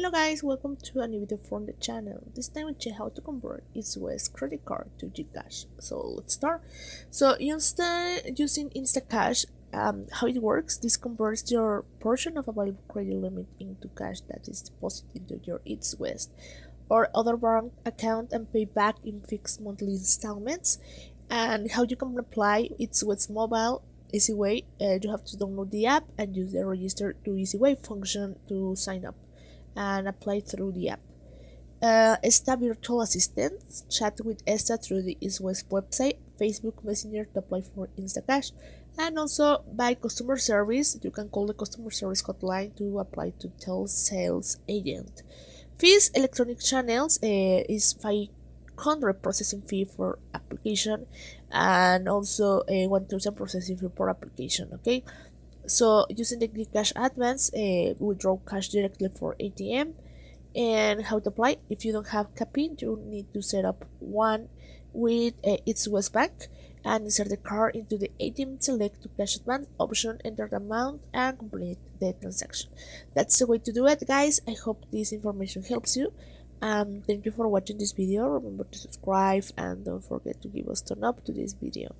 Hello guys, welcome to a new video from the channel. This time we check how to convert Eastwest credit card to Gcash. So let's start. So using Instacash, how it works, this converts your portion of available credit limit into cash that is deposited into your Eastwest or other bank account and pay back in fixed monthly installments. And how you can apply Eastwest mobile easy way. You have to download the app and use the register to easy way function to sign up and apply through the app. Esta virtual assistant, chat with Esta through the Eastwest website, Facebook Messenger to apply for Instacash, and also by customer service, you can call the customer service hotline to apply to tell sales agent. Fees, electronic channels is 500 processing fee for application and also a 1000 processing fee per application. Okay, so using the Cash Advance, withdraw cash directly for ATM. And how to apply: if you don't have Capin, you need to set up one with its West Bank and insert the card into the ATM, select to Cash Advance option, enter the amount and complete the transaction. That's the way to do it, guys. I hope this information helps you. Thank you for watching this video. Remember to subscribe and don't forget to give us thumbs up to this video.